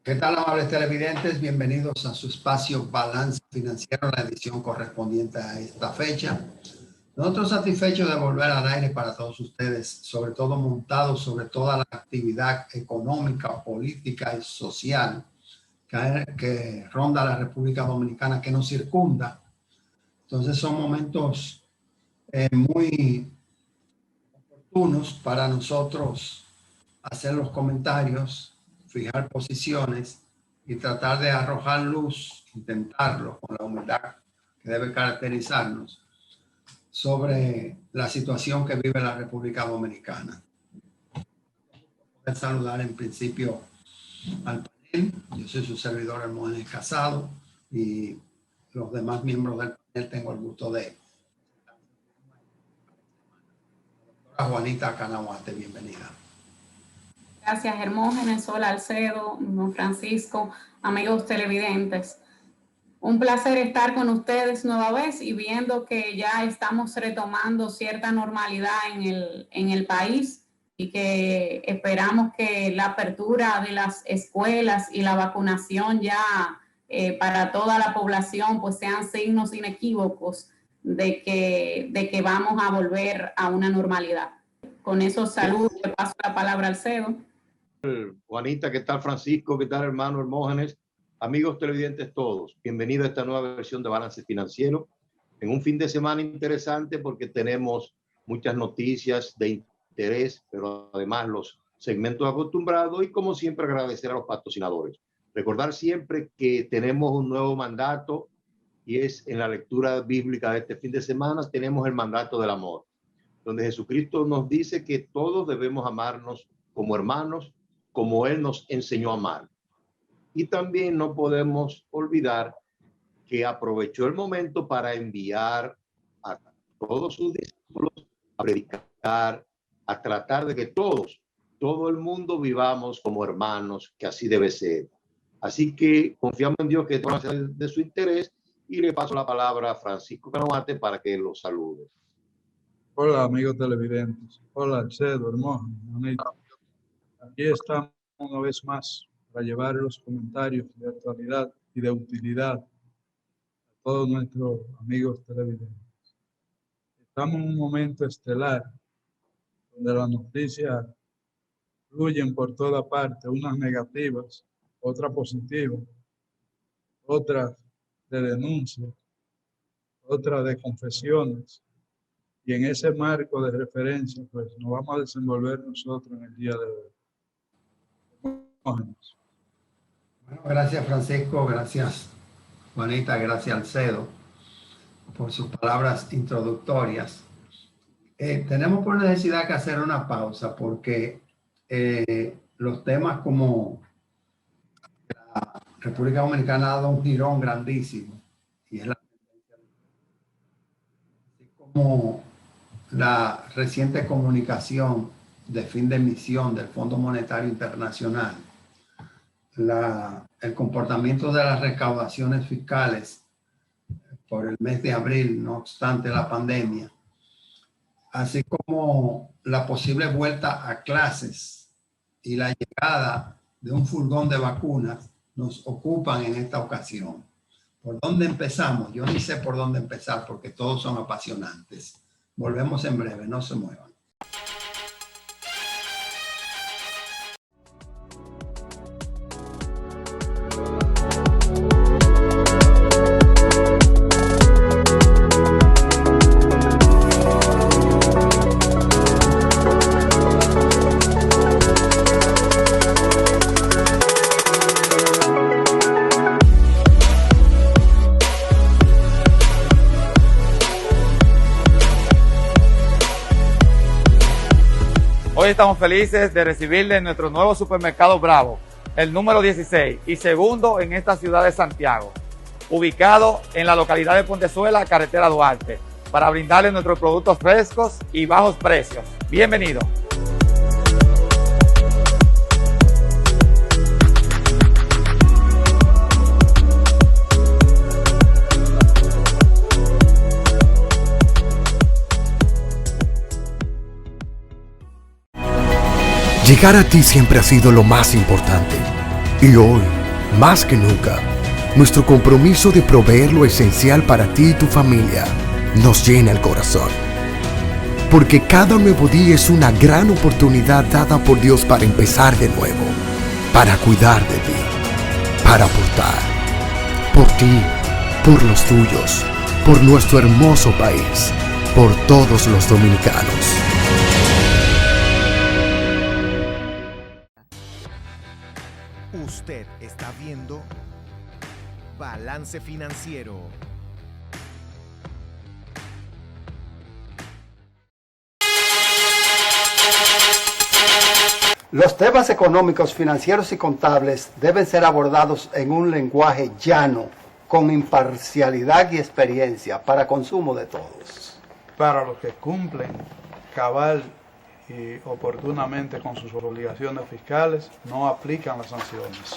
¿Qué tal, amables televidentes? Bienvenidos a su espacio Balance Financiero, la edición correspondiente a esta fecha. Nosotros satisfechos de volver al aire para todos ustedes, sobre todo montados sobre toda la actividad económica, política y social que ronda la República Dominicana, que nos circunda. Entonces son momentos muy oportunos para nosotros hacer los comentarios, fijar posiciones y tratar de arrojar luz, intentarlo con la humildad que debe caracterizarnos sobre la situación que vive la República Dominicana. Voy a saludar en principio al panel. Yo soy su servidor Hermógenes Casado y los demás miembros del panel tengo el gusto de doctora Juanita Canahuate. Bienvenida. Gracias, Hermógenes. Hola, Alcedo, don Francisco, amigos televidentes. Un placer estar con ustedes nueva vez y viendo que ya estamos retomando cierta normalidad en el país y que esperamos que la apertura de las escuelas y la vacunación ya para toda la población pues sean signos inequívocos de que vamos a volver a una normalidad. Con esos saludos, le paso la palabra al Alcedo. Juanita, ¿qué tal? Francisco, ¿qué tal, hermano Hermógenes? Amigos televidentes todos, bienvenidos a esta nueva versión de Balance Financiero. En un fin de semana interesante porque tenemos muchas noticias de interés, pero además los segmentos acostumbrados y como siempre agradecer a los patrocinadores. Recordar siempre que tenemos un nuevo mandato y es en la lectura bíblica de este fin de semana tenemos el mandato del amor, donde Jesucristo nos dice que todos debemos amarnos como hermanos, como Él nos enseñó a amar. Y también no podemos olvidar que aprovechó el momento para enviar a todos sus discípulos a predicar, a tratar de que todo el mundo vivamos como hermanos, que así debe ser. Así que confiamos en Dios que esto va a ser de su interés y le paso la palabra a Francisco Canahuate para que lo salude. Hola, amigos televidentes. Hola, Alcedo, Hermógenes. Aquí estamos una vez más para llevar los comentarios de actualidad y de utilidad a todos nuestros amigos televidentes. Estamos en un momento estelar donde las noticias fluyen por toda parte, unas negativas, otras positivas, otras de denuncias, otras de confesiones. Y en ese marco de referencia, pues nos vamos a desenvolver nosotros en el día de hoy. Bueno, gracias Francisco, gracias Juanita, gracias Alcedo por sus palabras introductorias. Tenemos por necesidad que hacer una pausa porque los temas como la República Dominicana ha dado un girón grandísimo y es la así como la reciente comunicación de fin de emisión del Fondo Monetario Internacional, el comportamiento de las recaudaciones fiscales por el mes de abril, no obstante la pandemia, así como la posible vuelta a clases y la llegada de un furgón de vacunas nos ocupan en esta ocasión. ¿Por dónde empezamos? Yo ni sé por dónde empezar porque todos son apasionantes. Volvemos en breve, no se muevan. Hoy estamos felices de recibirle en nuestro nuevo supermercado Bravo, el número 16 y segundo en esta ciudad de Santiago, ubicado en la localidad de Pontezuela, carretera Duarte, para brindarle nuestros productos frescos y bajos precios. Bienvenido. Llegar a ti siempre ha sido lo más importante. Y hoy Más que nunca, nuestro compromiso de proveer lo esencial para ti y tu familia nos llena el corazón. Porque cada nuevo día es una gran oportunidad dada por Dios para empezar de nuevo, para cuidar de ti, para aportar, por ti, por los tuyos, por nuestro hermoso país, por todos los dominicanos. Usted está viendo Balance Financiero. Los temas económicos, financieros y contables deben ser abordados en un lenguaje llano, con imparcialidad y experiencia, para consumo de todos. Para los que cumplen cabal y oportunamente con sus obligaciones fiscales, no aplican las sanciones.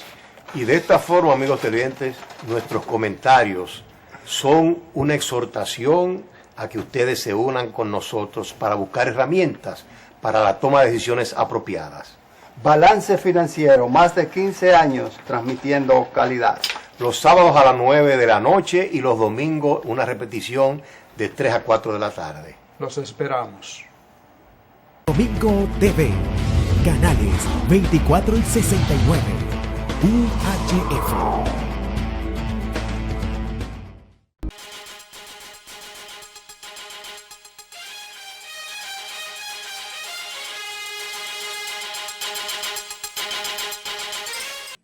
Y de esta forma, amigos televidentes, nuestros comentarios son una exhortación a que ustedes se unan con nosotros para buscar herramientas para la toma de decisiones apropiadas. Balance Financiero, más de 15 años transmitiendo calidad. Los sábados a las 9 de la noche y los domingos una repetición de 3 a 4 de la tarde. Los esperamos. Domingo TV, canales 24 y 69, UHF.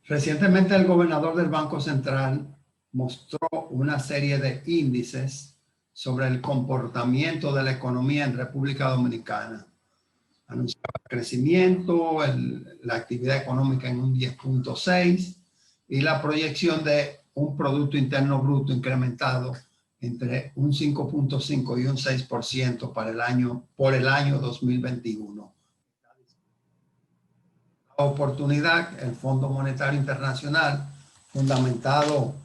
Recientemente el gobernador del Banco Central mostró una serie de índices sobre el comportamiento de la economía en República Dominicana. Anunciaba crecimiento, la actividad económica en un 10.6 y la proyección de un Producto Interno Bruto incrementado entre un 5.5 y un 6% por el año 2021. La oportunidad, el Fondo Monetario Internacional, fundamentado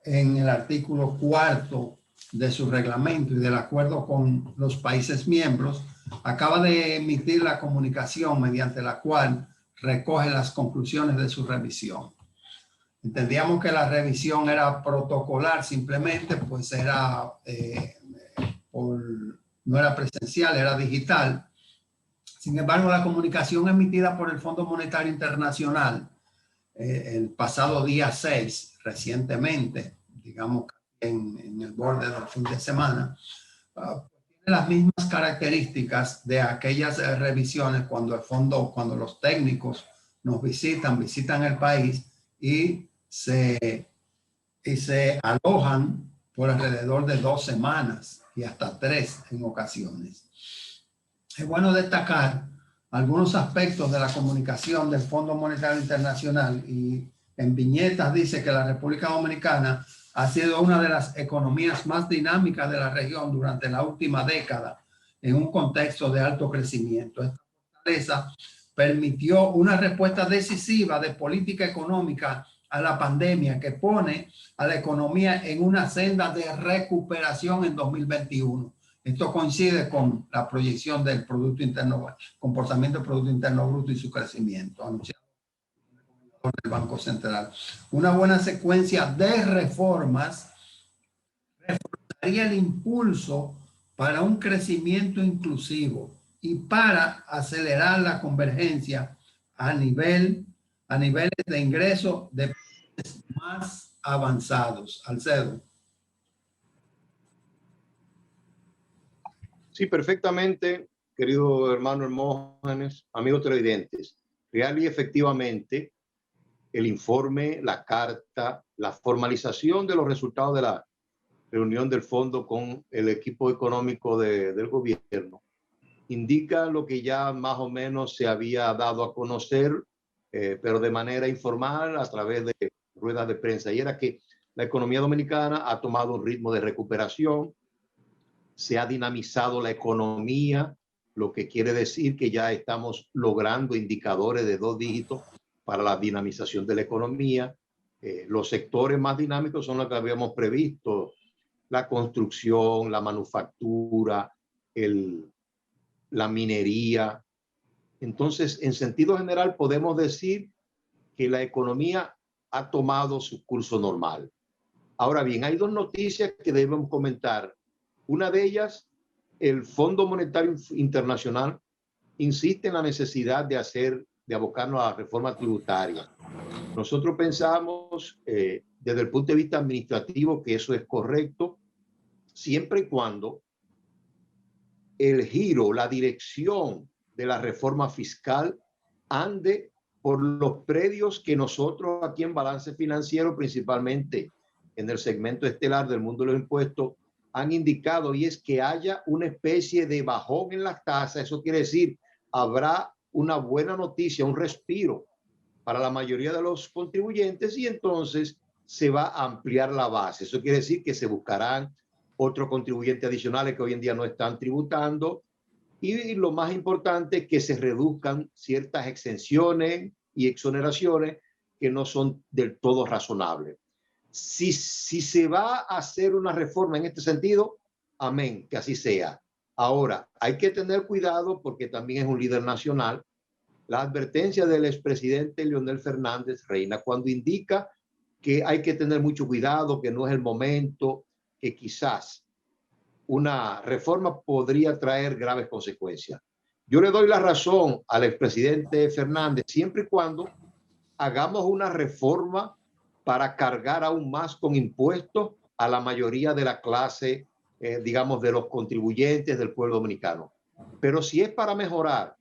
en el artículo 4 de su reglamento y del acuerdo con los países miembros, acaba de emitir la comunicación mediante la cual recoge las conclusiones de su revisión. Entendíamos que la revisión era protocolar simplemente, pues no era presencial, era digital. Sin embargo, la comunicación emitida por el Fondo Monetario Internacional el pasado día 6, recientemente, digamos en el borde del fin de semana, tiene las mismas características de aquellas revisiones cuando los técnicos nos visitan el país y se alojan por alrededor de 2 semanas y hasta 3 en ocasiones. Es bueno destacar algunos aspectos de la comunicación del Fondo Monetario Internacional, y en viñetas dice que la República Dominicana ha sido una de las economías más dinámicas de la región durante la última década en un contexto de alto crecimiento. Esta fortaleza permitió una respuesta decisiva de política económica a la pandemia que pone a la economía en una senda de recuperación en 2021. Esto coincide con la proyección del comportamiento del Producto Interno Bruto y su crecimiento, anunciado por el Banco Central. Una buena secuencia de reformas reforzaría el impulso para un crecimiento inclusivo y para acelerar la convergencia a niveles de ingreso de países más avanzados. Alcedo. Sí, perfectamente, querido hermano Hermógenes, amigos televidentes. Real y efectivamente, el informe, la carta, la formalización de los resultados de la reunión del fondo con el equipo económico del gobierno indica lo que ya más o menos se había dado a conocer, pero de manera informal a través de ruedas de prensa, y era que la economía dominicana ha tomado un ritmo de recuperación, se ha dinamizado la economía, lo que quiere decir que ya estamos logrando indicadores de 2 dígitos para la dinamización de la economía. Los sectores más dinámicos son los que habíamos previsto: la construcción, la manufactura, la minería. Entonces, en sentido general, podemos decir que la economía ha tomado su curso normal. Ahora bien, hay dos noticias que debemos comentar. Una de ellas, el Fondo Monetario Internacional insiste en la necesidad de abocarnos a la reforma tributaria. Nosotros pensamos desde el punto de vista administrativo que eso es correcto, siempre y cuando el giro, la dirección de la reforma fiscal ande por los predios que nosotros aquí en Balance Financiero, principalmente en el segmento estelar del mundo de los impuestos, han indicado, y es que haya una especie de bajón en las tasas. Eso quiere decir, habrá una buena noticia, un respiro para la mayoría de los contribuyentes, y entonces se va a ampliar la base. Eso quiere decir que se buscarán otros contribuyentes adicionales que hoy en día no están tributando, y lo más importante, que se reduzcan ciertas exenciones y exoneraciones que no son del todo razonables. Si se va a hacer una reforma en este sentido, amén, que así sea. Ahora, hay que tener cuidado porque también es un líder nacional. La advertencia del expresidente Leonel Fernández reina cuando indica que hay que tener mucho cuidado, que no es el momento, que quizás una reforma podría traer graves consecuencias. Yo le doy la razón al expresidente Fernández siempre y cuando hagamos una reforma para cargar aún más con impuestos a la mayoría de la clase, digamos, de los contribuyentes del pueblo dominicano. Pero si es para mejorar,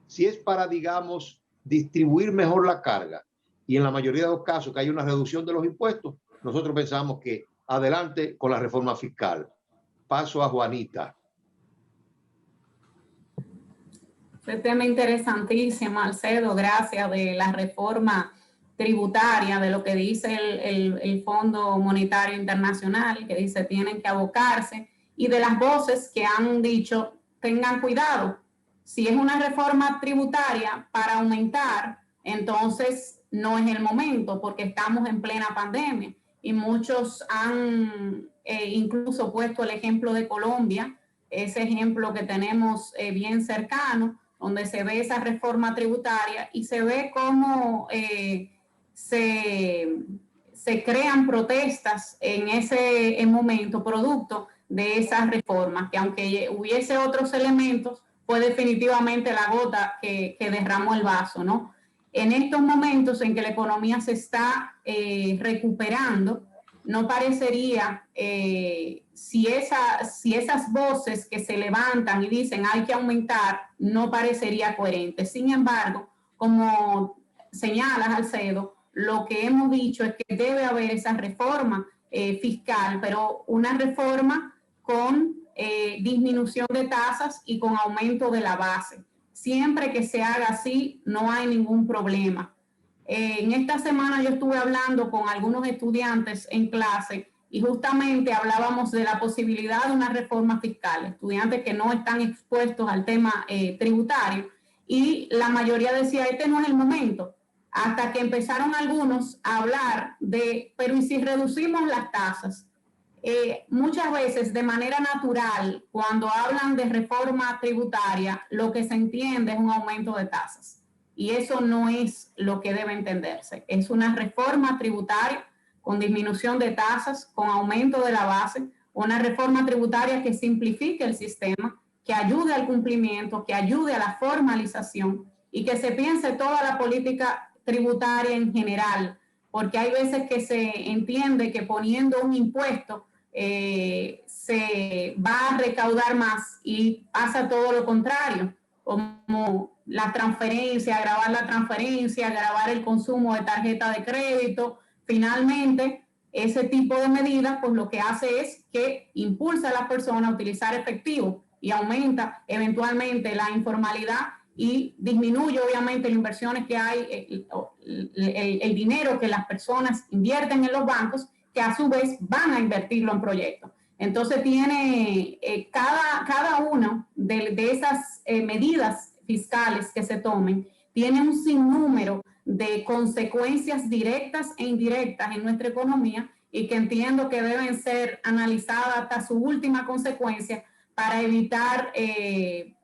si es para, digamos, distribuir mejor la carga, y en la mayoría de los casos que hay una reducción de los impuestos, nosotros pensamos que adelante con la reforma fiscal. Paso a Juanita. Este tema interesantísimo, Alcedo, gracias, de la reforma tributaria, de lo que dice el Fondo Monetario Internacional, que dice tienen que abocarse, y de las voces que han dicho tengan cuidado. Si es una reforma tributaria para aumentar, entonces no es el momento porque estamos en plena pandemia, y muchos han incluso puesto el ejemplo de Colombia, ese ejemplo que tenemos bien cercano, donde se ve esa reforma tributaria y se ve cómo se crean protestas en ese momento producto de esas reformas, que aunque hubiese otros elementos, fue definitivamente la gota que derramó el vaso, ¿no? En estos momentos en que la economía se está recuperando, no parecería, si esas voces que se levantan y dicen hay que aumentar, no parecería coherente. Sin embargo, como señalas, Alcedo, lo que hemos dicho es que debe haber esa reforma fiscal, pero una reforma con disminución de tasas y con aumento de la base. Siempre que se haga así, no hay ningún problema. En esta semana yo estuve hablando con algunos estudiantes en clase y justamente hablábamos de la posibilidad de una reforma fiscal, estudiantes que no están expuestos al tema tributario, y la mayoría decía, este no es el momento, hasta que empezaron algunos a hablar de, pero ¿y si reducimos las tasas? Muchas veces de manera natural, cuando hablan de reforma tributaria, lo que se entiende es un aumento de tasas. Y eso no es lo que debe entenderse. Es una reforma tributaria con disminución de tasas, con aumento de la base, una reforma tributaria que simplifique el sistema, que ayude al cumplimiento, que ayude a la formalización y que se piense toda la política tributaria en general, porque hay veces que se entiende que poniendo un impuesto se va a recaudar más y pasa todo lo contrario, como la transferencia, agravar la transferencia, agravar el consumo de tarjeta de crédito. Finalmente, ese tipo de medidas, pues lo que hace es que impulsa a las personas a utilizar efectivo y aumenta eventualmente la informalidad y disminuye obviamente las inversiones que hay, el dinero que las personas invierten en los bancos, que a su vez van a invertirlo en proyectos. Entonces tiene cada una de esas medidas fiscales que se tomen, tiene un sinnúmero de consecuencias directas e indirectas en nuestra economía, y que entiendo que deben ser analizadas hasta su última consecuencia para evitar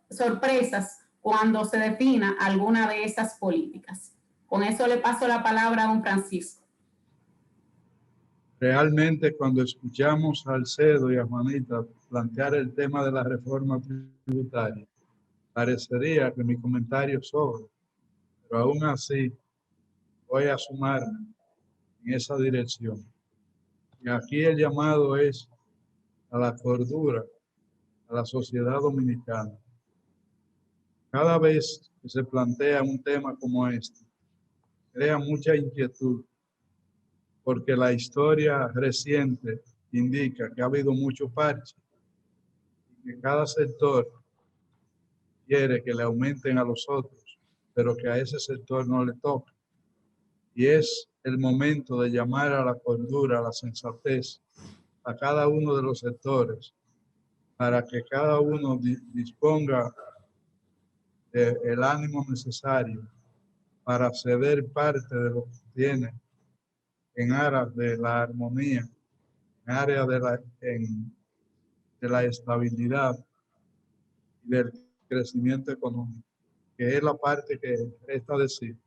sorpresas cuando se defina alguna de esas políticas. Con eso le paso la palabra a don Francisco. Realmente cuando escuchamos a Alcedo y a Juanita plantear el tema de la reforma tributaria, parecería que mi comentario sobra, pero aún así voy a sumarme en esa dirección. Y aquí el llamado es a la cordura, a la sociedad dominicana. Cada vez que se plantea un tema como este, crea mucha inquietud, porque la historia reciente indica que ha habido mucho parche y que cada sector quiere que le aumenten a los otros, pero que a ese sector no le toca. Y es el momento de llamar a la cordura, a la sensatez, a cada uno de los sectores, para que cada uno disponga del ánimo necesario para ceder parte de lo que tiene en aras de la armonía, en área de la estabilidad y del crecimiento económico, que es la parte que resta decir.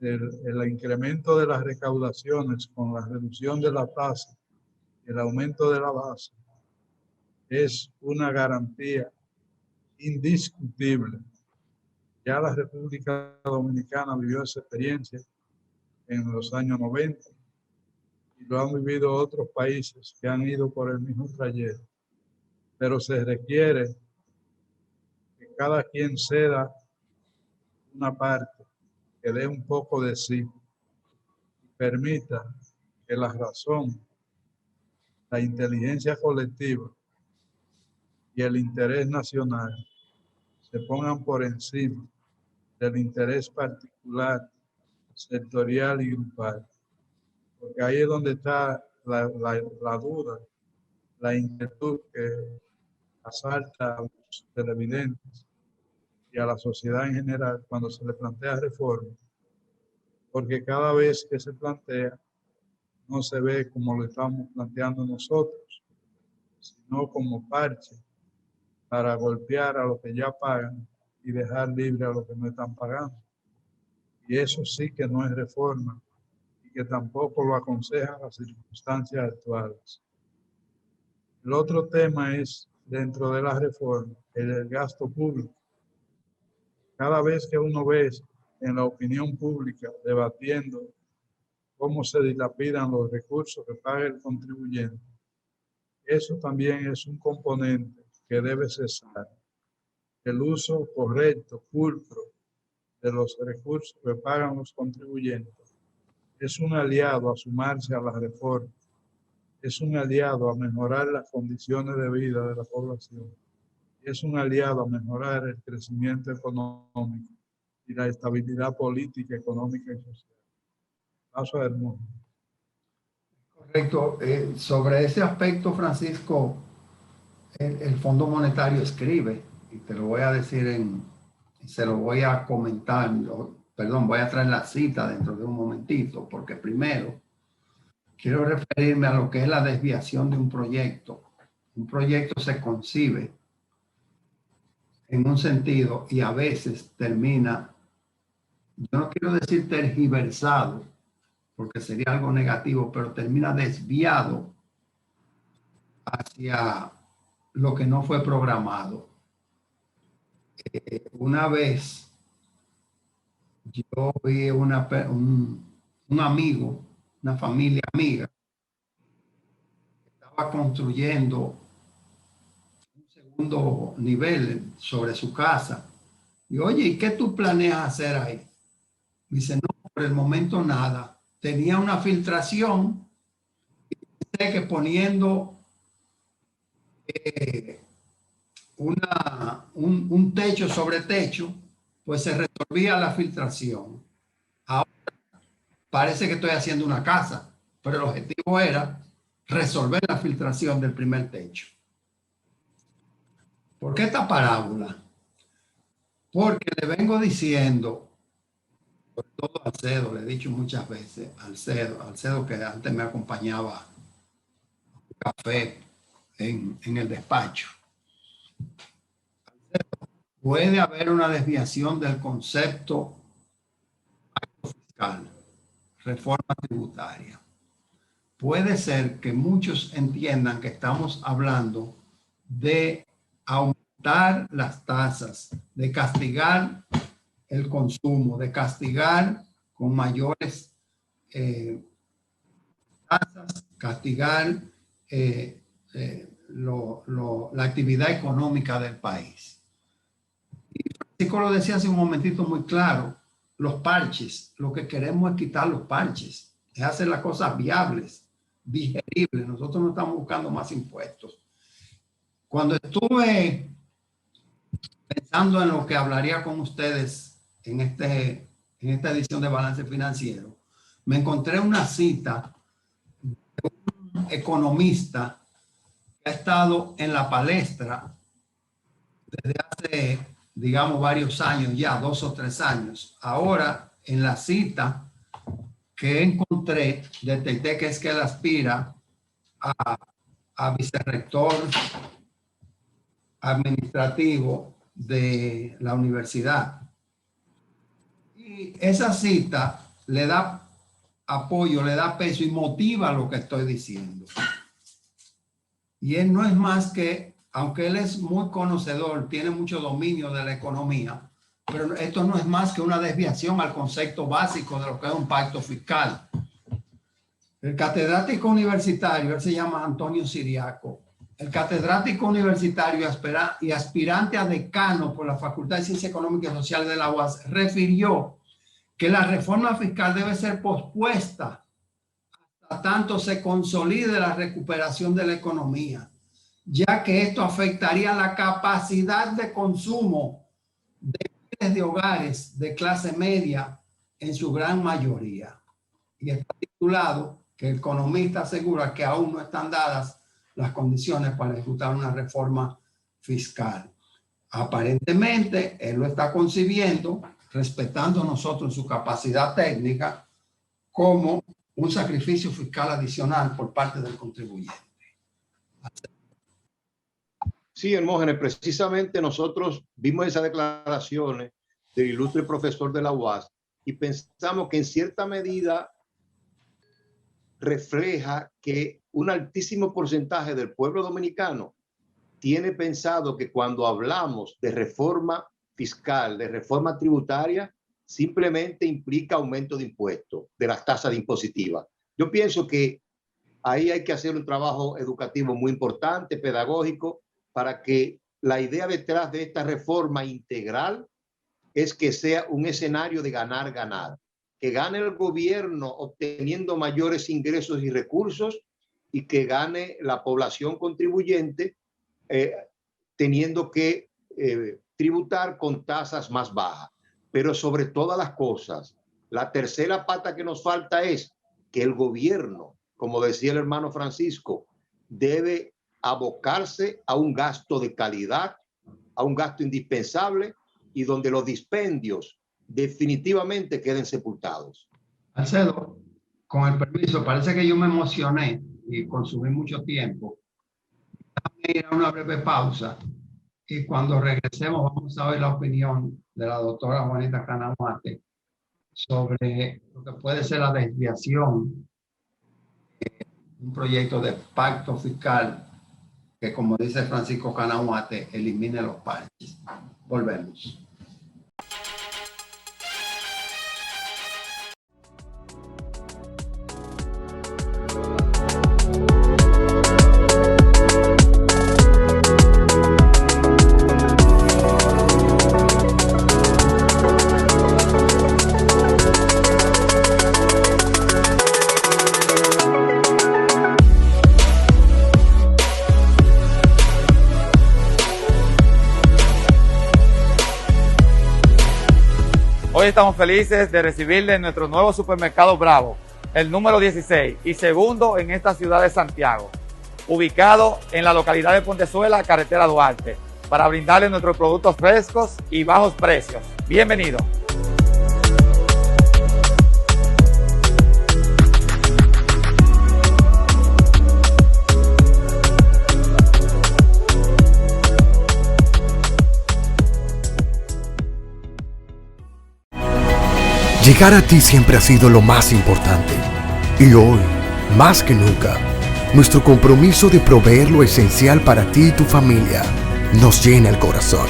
El incremento de las recaudaciones con la reducción de la tasa, el aumento de la base, es una garantía indiscutible. Ya la República Dominicana vivió esa experiencia en los años 90 y lo han vivido otros países que han ido por el mismo trayecto. Pero se requiere que cada quien ceda una parte, que dé un poco de sí y permita que la razón, la inteligencia colectiva y el interés nacional se pongan por encima del interés particular, sectorial y grupal. Porque ahí es donde está la duda, la inquietud que asalta a los televidentes y a la sociedad en general cuando se le plantea reforma. Porque cada vez que se plantea, no se ve como lo estamos planteando nosotros, sino como parche para golpear a los que ya pagan y dejar libre a los que no están pagando. Y eso sí que no es reforma y que tampoco lo aconsejan las circunstancias actuales. El otro tema es, dentro de la reforma, el gasto público. Cada vez que uno ve en la opinión pública debatiendo cómo se dilapidan los recursos que paga el contribuyente, eso también es un componente que debe cesar. El uso correcto, pulcro, de los recursos que pagan los contribuyentes es un aliado a sumarse a la reforma, es un aliado a mejorar las condiciones de vida de la población, es un aliado a mejorar el crecimiento económico y la estabilidad política, económica y social. Paso a Hermoso. Correcto. Sobre ese aspecto, Francisco, el Fondo Monetario escribe, y te lo voy a decir se lo voy a comentar, perdón, voy a traer la cita dentro de un momentito, porque primero quiero referirme a lo que es la desviación de un proyecto. Un proyecto se concibe en un sentido y a veces termina, yo no quiero decir tergiversado, porque sería algo negativo, pero termina desviado hacia lo que no fue programado. Una vez yo vi un amigo, una familia amiga, que estaba construyendo un segundo nivel sobre su casa. Y oye, ¿y qué tú planeas hacer ahí? Dice, no, por el momento nada. Tenía una filtración y pensé que poniendo un techo sobre techo, pues se resolvía la filtración. Ahora parece que estoy haciendo una casa, pero el objetivo era resolver la filtración del primer techo. ¿Por qué esta parábola? Porque le vengo diciendo, sobre todo a Alcedo, le he dicho muchas veces, Alcedo que antes me acompañaba a un café en el despacho. Puede haber una desviación del concepto fiscal, reforma tributaria. puede ser que muchos entiendan que estamos hablando de aumentar las tasas, de castigar el consumo, de castigar con mayores tasas, castigar la actividad económica del país. Y Francisco lo decía hace un momentito muy claro, los parches, lo que queremos es quitar los parches, es hacer las cosas viables, digeribles. Nosotros no estamos buscando más impuestos. Cuando estuve pensando en lo que hablaría con ustedes en esta edición de Balance Financiero, me encontré una cita de un economista que ha estado en la palestra desde hace, digamos, varios años ya, 2 o 3 años. Ahora, en la cita que encontré, detecté que es que él aspira a vicerrector administrativo de la universidad. Y esa cita le da apoyo, le da peso y motiva lo que estoy diciendo. Y él no es más que, aunque él es muy conocedor, tiene mucho dominio de la economía, pero esto no es más que una desviación al concepto básico de lo que es un pacto fiscal. El catedrático universitario, él se llama Antonio Siriaco, el catedrático universitario y aspirante a decano por la Facultad de Ciencias Económicas y Sociales de la UAS, refirió que la reforma fiscal debe ser pospuesta hasta tanto se consolide la recuperación de la economía, ya que esto afectaría la capacidad de consumo de miles de hogares de clase media en su gran mayoría. Y está titulado que el economista asegura que aún no están dadas las condiciones para ejecutar una reforma fiscal. Aparentemente, él lo está concibiendo, respetando nosotros su capacidad técnica, como un sacrificio fiscal adicional por parte del contribuyente. Sí, Hermógenes, precisamente nosotros vimos esas declaraciones del ilustre profesor de la UAS y pensamos que en cierta medida refleja que un altísimo porcentaje del pueblo dominicano tiene pensado que cuando hablamos de reforma fiscal, de reforma tributaria, simplemente implica aumento de impuestos, de las tasas impositivas. Yo pienso que ahí hay que hacer un trabajo educativo muy importante, pedagógico, para que la idea detrás de esta reforma integral es que sea un escenario de ganar-ganar, que gane el gobierno obteniendo mayores ingresos y recursos y que gane la población contribuyente teniendo que tributar con tasas más bajas. Pero sobre todas las cosas, la tercera pata que nos falta es que el gobierno, como decía el hermano Francisco, debe abocarse a un gasto de calidad, a un gasto indispensable y donde los dispendios definitivamente queden sepultados. Alcedo, con el permiso, parece que yo me emocioné y consumí mucho tiempo. Déjame ir a una breve pausa y cuando regresemos vamos a ver la opinión de la doctora Juanita Canamuate sobre lo que puede ser la desviación de un proyecto de pacto fiscal que, como dice Francisco Canamuate, elimine los parches. Volvemos. Hoy estamos felices de recibirle en nuestro nuevo supermercado Bravo, el número 16 y segundo en esta ciudad de Santiago, ubicado en la localidad de Pontezuela, carretera Duarte, para brindarle nuestros productos frescos y bajos precios. Bienvenido. Llegar a ti siempre ha sido lo más importante. Y hoy Más que nunca, nuestro compromiso de proveer lo esencial para ti y tu familia nos llena el corazón.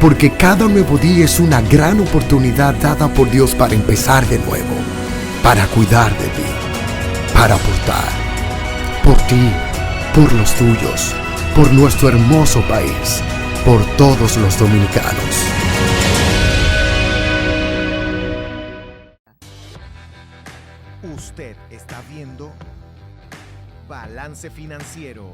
Porque cada nuevo día es una gran oportunidad dada por Dios para empezar de nuevo, para cuidar de ti, para aportar, por ti, por los tuyos, por nuestro hermoso país, por todos los dominicanos. Usted está viendo Balance Financiero.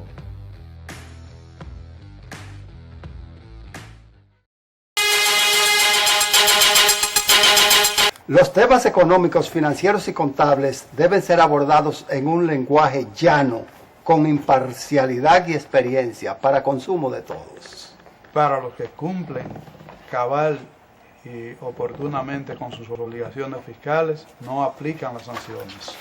Los temas económicos, financieros y contables deben ser abordados en un lenguaje llano, con imparcialidad y experiencia, para consumo de todos. Para los que cumplen cabal y oportunamente con sus obligaciones fiscales, no aplican las sanciones.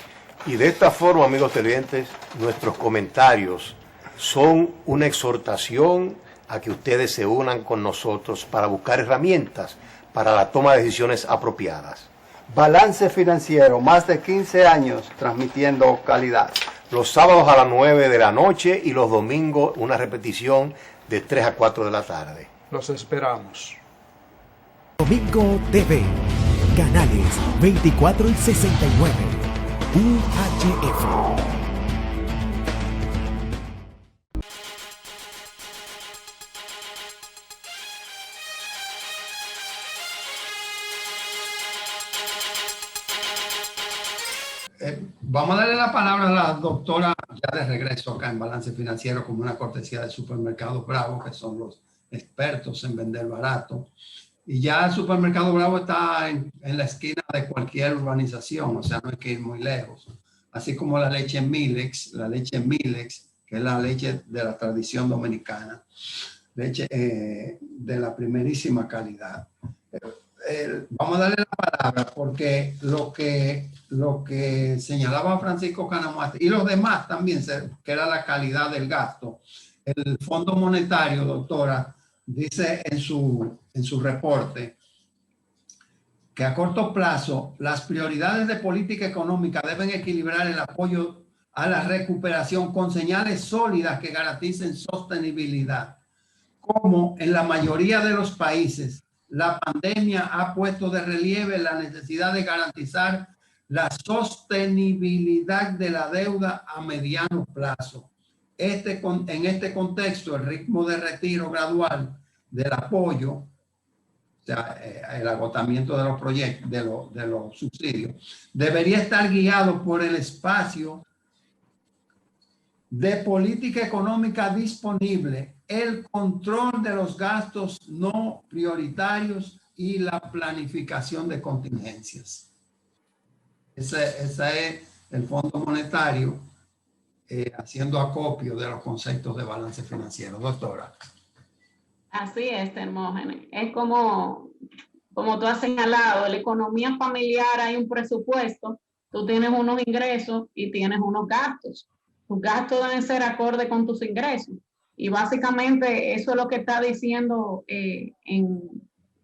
Y de esta forma, amigos televidentes, nuestros comentarios son una exhortación a que ustedes se unan con nosotros para buscar herramientas para la toma de decisiones apropiadas. Balance Financiero, más de 15 años transmitiendo calidad. Los sábados a las 9 de la noche y los domingos una repetición de 3 a 4 de la tarde. Los esperamos. Domingo TV, canales 24 y 69, UHF. Vamos a darle la palabra a la doctora, ya de regreso acá en Balance Financiero, como una cortesía del Supermercado Bravo, que son los expertos en vender barato. Y ya el Supermercado Bravo está en la esquina de cualquier urbanización, o sea, no hay que ir muy lejos. Así como la leche Milex, que es la leche de la tradición dominicana, leche de la primerísima calidad. Vamos a darle la palabra porque lo que señalaba Francisco Canamate y los demás también, que era la calidad del gasto. El Fondo Monetario, doctora, dice en su reporte que a corto plazo las prioridades de política económica deben equilibrar el apoyo a la recuperación con señales sólidas que garanticen sostenibilidad. Como en la mayoría de los países, la pandemia ha puesto de relieve la necesidad de garantizar la sostenibilidad de la deuda a mediano plazo. En este contexto, el ritmo de retiro gradual del apoyo, o sea, el agotamiento de los proyectos, de los subsidios, debería estar guiado por el espacio de política económica disponible, el control de los gastos no prioritarios y la planificación de contingencias. Ese es el Fondo Monetario haciendo acopio de los conceptos de balance financiero. Doctora. Así es, Hermógenes. Es como tú has señalado, en la economía familiar hay un presupuesto, tú tienes unos ingresos y tienes unos gastos. Tus gastos deben ser acorde con tus ingresos. Y básicamente eso es lo que está diciendo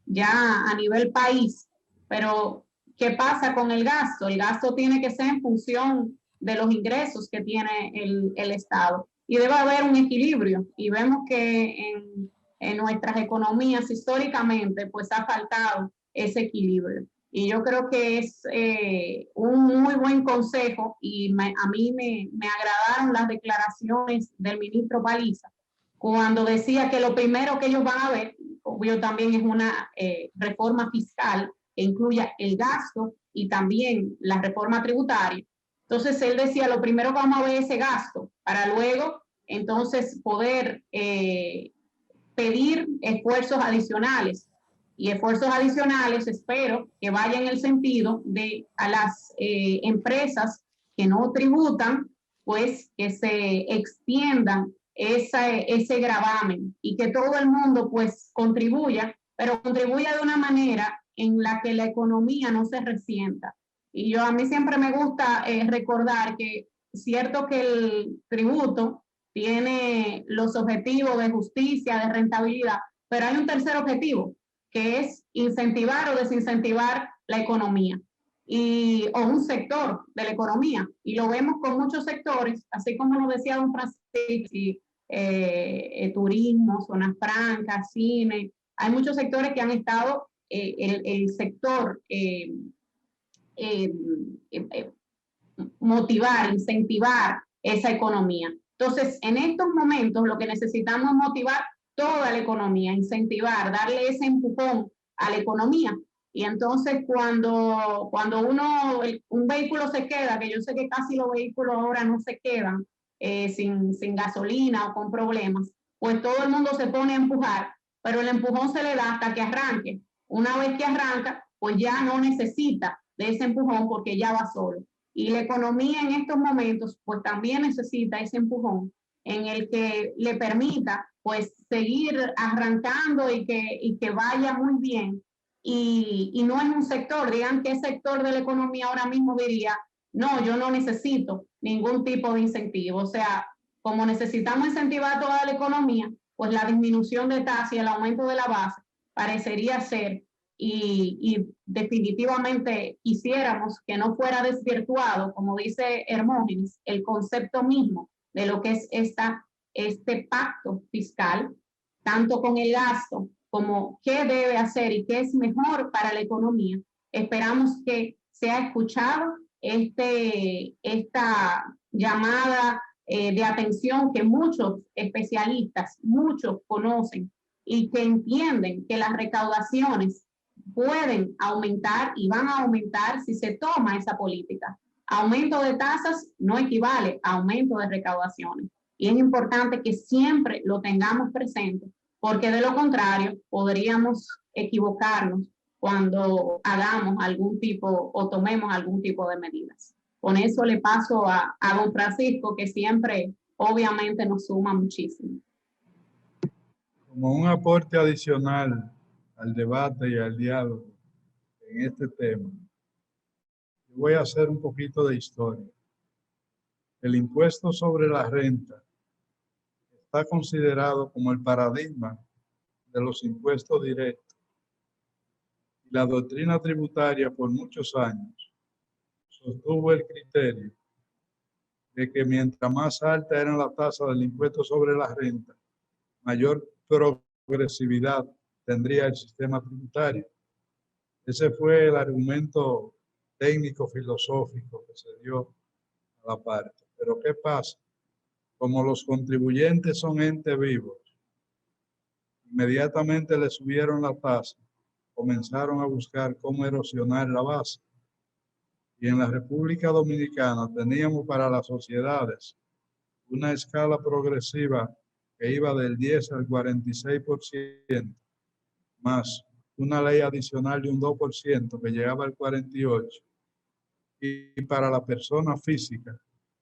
ya a nivel país. Pero, ¿qué pasa con el gasto? El gasto tiene que ser en función de los ingresos que tiene el Estado. Y debe haber un equilibrio. Y vemos que en nuestras economías históricamente pues ha faltado ese equilibrio. Y yo creo que es un muy buen consejo y a mí me agradaron las declaraciones del ministro Paliza cuando decía que lo primero que ellos van a ver, obvio también es una reforma fiscal que incluya el gasto y también la reforma tributaria. Entonces él decía, lo primero que vamos a ver es ese gasto para luego entonces poder pedir esfuerzos adicionales. Y esfuerzos adicionales espero que vayan en el sentido de a las empresas que no tributan, pues que se extiendan ese gravamen y que todo el mundo pues contribuya, pero contribuya de una manera en la que la economía no se resienta. Y a mí siempre me gusta recordar que es cierto que el tributo tiene los objetivos de justicia, de rentabilidad, pero hay un tercer objetivo, que es incentivar o desincentivar la economía. o un sector de la economía. Y lo vemos con muchos sectores, así como lo decía don Francisco, turismo, zonas francas, cine. Hay muchos sectores que han estado, el sector motivar, incentivar esa economía. Entonces, en estos momentos lo que necesitamos es motivar toda la economía, incentivar, darle ese empujón a la economía. Y entonces cuando un vehículo se queda, que yo sé que casi los vehículos ahora no se quedan sin gasolina o con problemas, pues todo el mundo se pone a empujar, pero el empujón se le da hasta que arranque. Una vez que arranca, pues ya no necesita de ese empujón porque ya va solo. Y la economía en estos momentos, pues también necesita ese empujón en el que le permita, pues, seguir arrancando y que vaya muy bien. Y no en un sector, digan qué sector de la economía ahora mismo diría, no, yo no necesito ningún tipo de incentivo. O sea, como necesitamos incentivar toda la economía, pues la disminución de tasa y el aumento de la base parecería ser, y definitivamente quisiéramos que no fuera desvirtuado, como dice Hermógenes, el concepto mismo de lo que es este pacto fiscal, tanto con el gasto como qué debe hacer y qué es mejor para la economía. Esperamos que sea escuchado esta llamada de atención que muchos especialistas, muchos conocen y que entienden que las recaudaciones pueden aumentar y van a aumentar si se toma esa política. Aumento de tasas no equivale a aumento de recaudaciones. Y es importante que siempre lo tengamos presente, porque de lo contrario podríamos equivocarnos cuando hagamos algún tipo o tomemos algún tipo de medidas. Con eso le paso a don Francisco, que siempre obviamente nos suma muchísimo. Como un aporte adicional al debate y al diálogo en este tema, voy a hacer un poquito de historia. El impuesto sobre la renta está considerado como el paradigma de los impuestos directos. Y la doctrina tributaria por muchos años sostuvo el criterio de que mientras más alta era la tasa del impuesto sobre la renta, mayor progresividad tendría el sistema tributario. Ese fue el argumento técnico-filosófico que se dio a la parte. Pero ¿qué pasa? Como los contribuyentes son entes vivos, inmediatamente le subieron la tasa, comenzaron a buscar cómo erosionar la base. Y en la República Dominicana teníamos para las sociedades una escala progresiva que iba del 10 al 46%, más una ley adicional de un 2% que llegaba al 48%, y para la persona física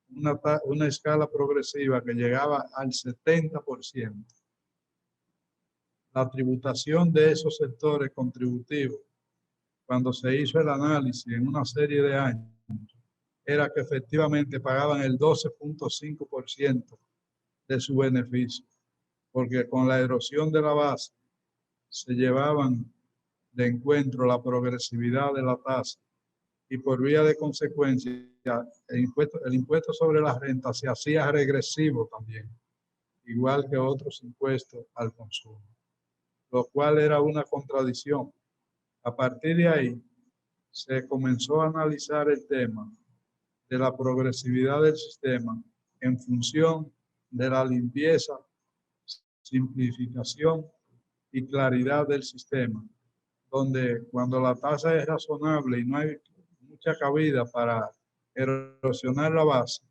una escala progresiva que llegaba al 70%. La tributación de esos sectores contributivos, cuando se hizo el análisis en una serie de años, era que efectivamente pagaban el 12.5% de su beneficio, porque con la erosión de la base se llevaban de encuentro la progresividad de la tasa, y por vía de consecuencia el impuesto sobre la renta se hacía regresivo también, igual que otros impuestos al consumo, lo cual era una contradicción. A partir de ahí se comenzó a analizar el tema de la progresividad del sistema en función de la limpieza, simplificación y claridad del sistema, donde cuando la tasa es razonable y no hay mucha cabida para erosionar la base,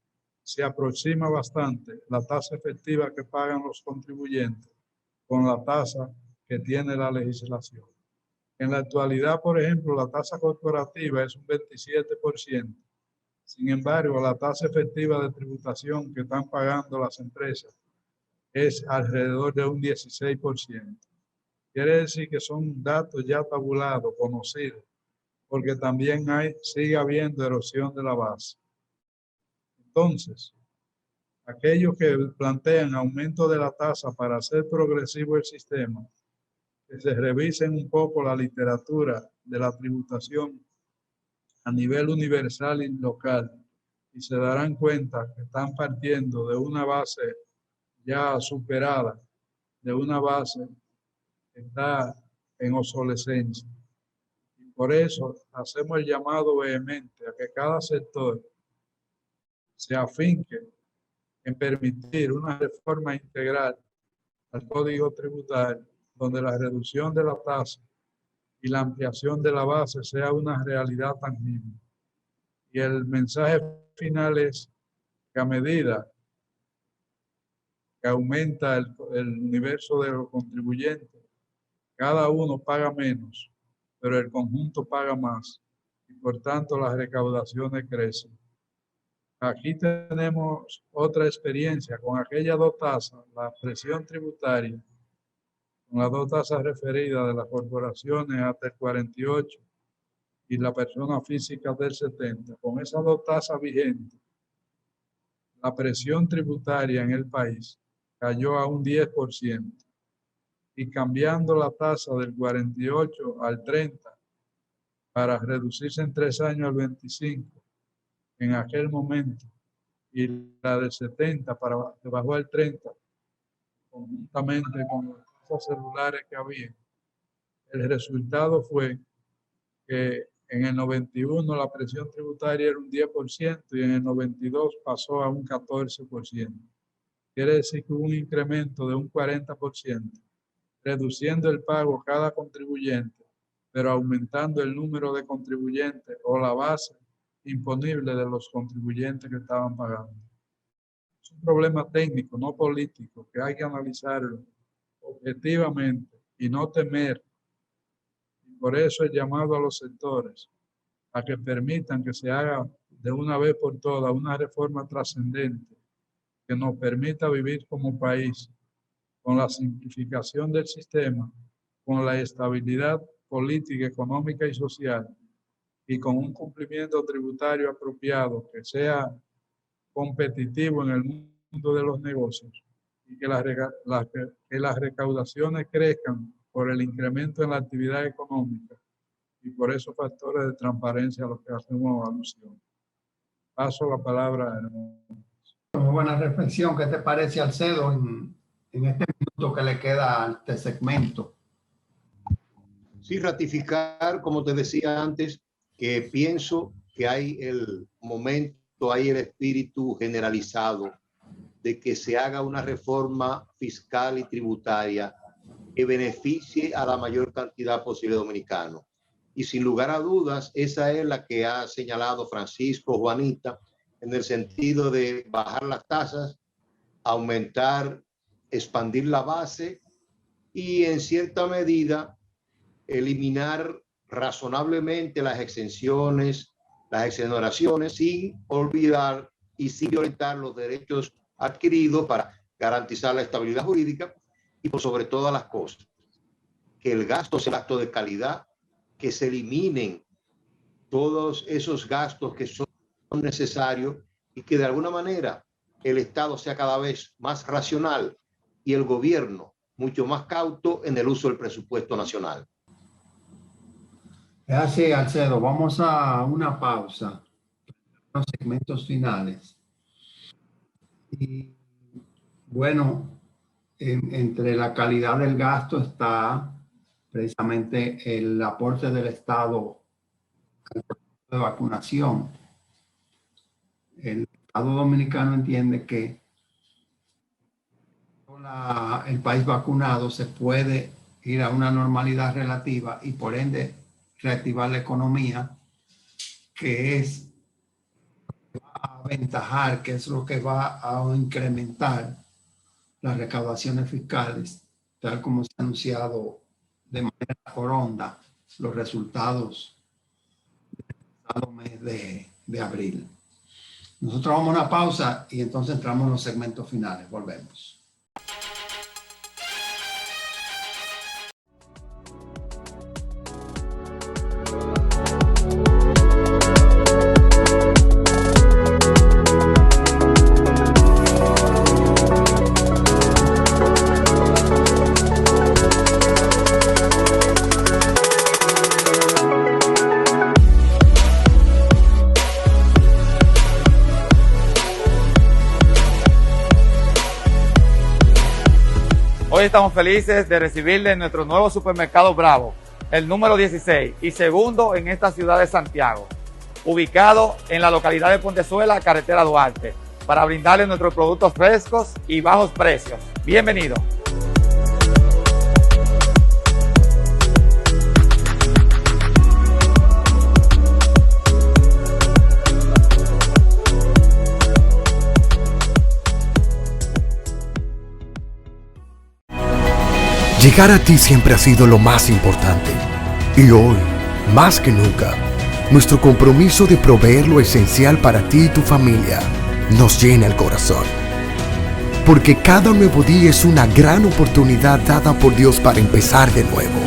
se aproxima bastante la tasa efectiva que pagan los contribuyentes con la tasa que tiene la legislación. En la actualidad, por ejemplo, la tasa corporativa es un 27%. Sin embargo, la tasa efectiva de tributación que están pagando las empresas es alrededor de un 16%. Quiere decir que son datos ya tabulados, conocidos, porque también sigue habiendo erosión de la base. Entonces, aquellos que plantean aumento de la tasa para hacer progresivo el sistema, que se revisen un poco la literatura de la tributación a nivel universal y local, y se darán cuenta que están partiendo de una base ya superada, de una base que está en obsolescencia. Y por eso hacemos el llamado vehemente a que cada sector se afinque en permitir una reforma integral al Código Tributario, donde la reducción de la tasa y la ampliación de la base sea una realidad tangible. Y el mensaje final es que a medida que aumenta el universo de los contribuyentes, cada uno paga menos, pero el conjunto paga más, y por tanto las recaudaciones crecen. Aquí tenemos otra experiencia con aquellas dos tasas, la presión tributaria, con las dos tasas referidas de las corporaciones hasta el 48 y la persona física del 70. Con esas dos tasas vigentes, la presión tributaria en el país cayó a un 10%, y cambiando la tasa del 48 al 30 para reducirse en 3 años al 25 en aquel momento, y la del 70 para debajo del 30, conjuntamente con las tasas celulares que había, el resultado fue que en el 91 la presión tributaria era un 10% y en el 92 pasó a un 14%. Quiere decir que hubo un incremento de un 40%, reduciendo el pago cada contribuyente, pero aumentando el número de contribuyentes o la base imponible de los contribuyentes que estaban pagando. Es un problema técnico, no político, que hay que analizarlo objetivamente y no temer. Y por eso he llamado a los sectores a que permitan que se haga de una vez por todas una reforma trascendente que nos permita vivir como país con la simplificación del sistema, con la estabilidad política, económica y social, y con un cumplimiento tributario apropiado que sea competitivo en el mundo de los negocios, y que las recaudaciones crezcan por el incremento en la actividad económica y por esos factores de transparencia a los que hacemos alusión. Paso la palabra a Hermógenes. Muy buena reflexión. ¿Qué te parece, Alcedo, en este minuto que le queda a este segmento? Sí, ratificar, como te decía antes, que pienso que hay el momento, hay el espíritu generalizado de que se haga una reforma fiscal y tributaria que beneficie a la mayor cantidad posible de dominicanos. Y sin lugar a dudas, esa es la que ha señalado Francisco, Juanita, en el sentido de bajar las tasas, aumentar, expandir la base y en cierta medida eliminar razonablemente las exenciones, las exoneraciones, sin olvidar y sin violentar los derechos adquiridos para garantizar la estabilidad jurídica y por sobre todas las cosas, que el gasto sea gasto de calidad, que se eliminen todos esos gastos que son necesarios y que de alguna manera el Estado sea cada vez más racional y el gobierno mucho más cauto en el uso del presupuesto nacional. Gracias, Alcedo. Vamos a una pausa, los segmentos finales. Y bueno, entre la calidad del gasto está precisamente el aporte del Estado al proceso de vacunación. El Estado dominicano entiende que el país vacunado se puede ir a una normalidad relativa y por ende reactivar la economía, que es lo que va a aventajar, que es lo que va a incrementar las recaudaciones fiscales, tal como se ha anunciado de manera por onda los resultados del pasado mes de abril. Nosotros vamos a una pausa y entonces entramos en los segmentos finales. Volvemos. Hoy estamos felices de recibirle en nuestro nuevo supermercado Bravo, el número 16 y segundo en esta ciudad de Santiago, ubicado en la localidad de Pontezuela, carretera Duarte, para brindarle nuestros productos frescos y bajos precios. Bienvenido. Llegar a ti siempre ha sido lo más importante. Y hoy, más que nunca, nuestro compromiso de proveer lo esencial para ti y tu familia nos llena el corazón. Porque cada nuevo día es una gran oportunidad dada por Dios para empezar de nuevo,